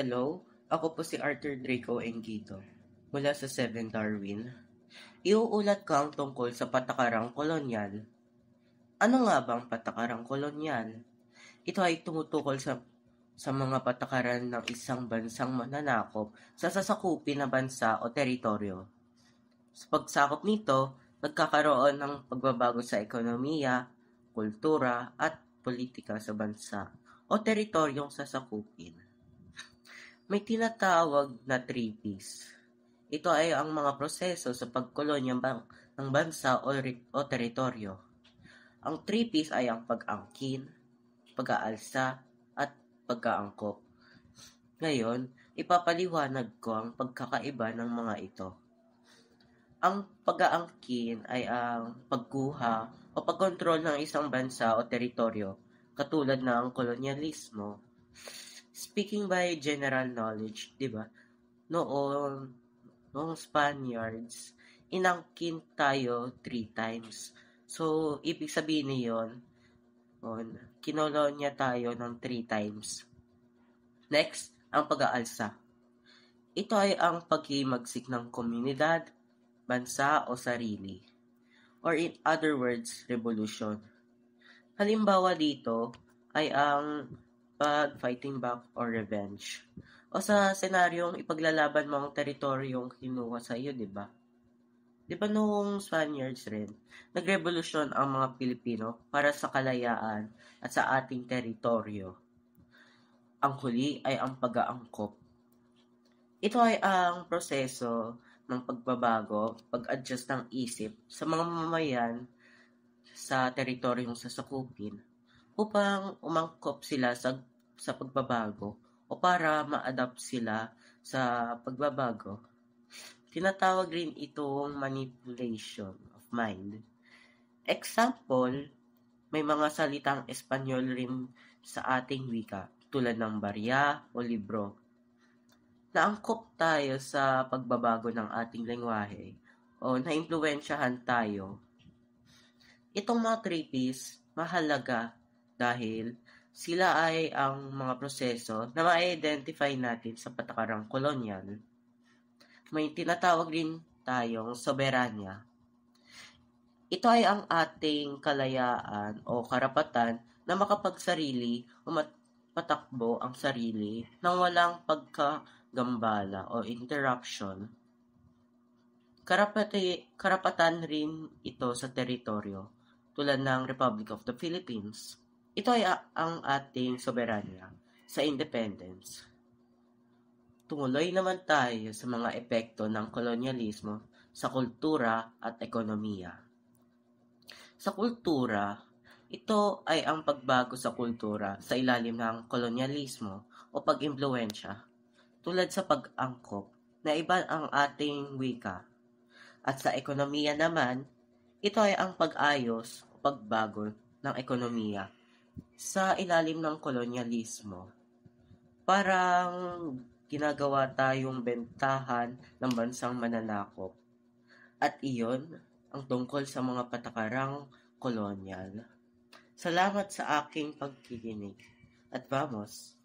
Hello, ako po si Arthur Draco Enguido mula sa 7 Darwin. Iuulat ko ang tungkol sa patakarang kolonyal. Ano nga bang patakarang kolonyal? Ito ay tumutukol sa mga patakaran ng isang bansang mananakop sa sasakupin na bansa o teritoryo. Sa pagsakop nito, nagkakaroon ng pagbabago sa ekonomiya, kultura at politika sa bansa o teritoryong sasakupin. May tinatawag na treaties. Ito ay ang mga proseso sa pagkolonya ng bansa o teritoryo. Ang treaties ay ang pag-angkin, pag-aalsa, at pag-aangkop. Ngayon, ipapaliwanag ko ang pagkakaiba ng mga ito. Ang pag-aangkin ay ang pagkuha o pagkontrol ng isang bansa o teritoryo, katulad ng kolonyalismo. Speaking by general knowledge, di ba? Noong Spaniards, inangkin tayo 3 times. So, ibig sabihin niyon, kinolonya tayo ng 3 times. Next, ang pag-aalsa. Ito ay ang paghimagsik ng komunidad, bansa o sarili. Or in other words, revolution. Halimbawa dito ay ang fighting back or revenge. O sa senaryong ipaglalaban mo ang teritoryong kinuha sa iyo, di ba? Di ba noong Spaniards rin, nagrevolusyon ang mga Pilipino para sa kalayaan at sa ating teritoryo. Ang huli ay ang pag-aangkop. Ito ay ang proseso ng pagbabago, pag-adjust ng isip sa mga mamamayan sa teritoryong sasakupin upang umangkop sila sa pagbabago o para ma-adapt sila sa pagbabago. Tinatawag rin itong manipulation of mind. Example, may mga salitang Espanyol rin sa ating wika tulad ng barya o libro. Naangkop tayo sa pagbabago ng ating lengguwahe o naimpluwensyahan tayo. Itong mga treaties mahalaga dahil sila ay ang mga proseso na ma-identify natin sa patakarang kolonyal. May tinatawag rin tayong soberanya. Ito ay ang ating kalayaan o karapatan na makapagsarili o patakbo ang sarili nang walang pagkagambala o interruption. Karapatan rin ito sa teritoryo tulad ng Republic of the Philippines. Ito ay ang ating soberanya sa independence. Tumuloy naman tayo sa mga epekto ng kolonyalismo sa kultura at ekonomiya. Sa kultura, ito ay ang pagbago sa kultura sa ilalim ng kolonyalismo o pag-impluwensya, tulad sa pag-angkop na iba ang ating wika. At sa ekonomiya naman, ito ay ang pag-ayos o pagbago ng ekonomiya sa ilalim ng kolonyalismo. Parang ginagawa tayong bentahan ng bansang mananakop. At iyon ang tungkol sa mga patakarang kolonyal. Salamat sa aking pagkikinig. At vamos!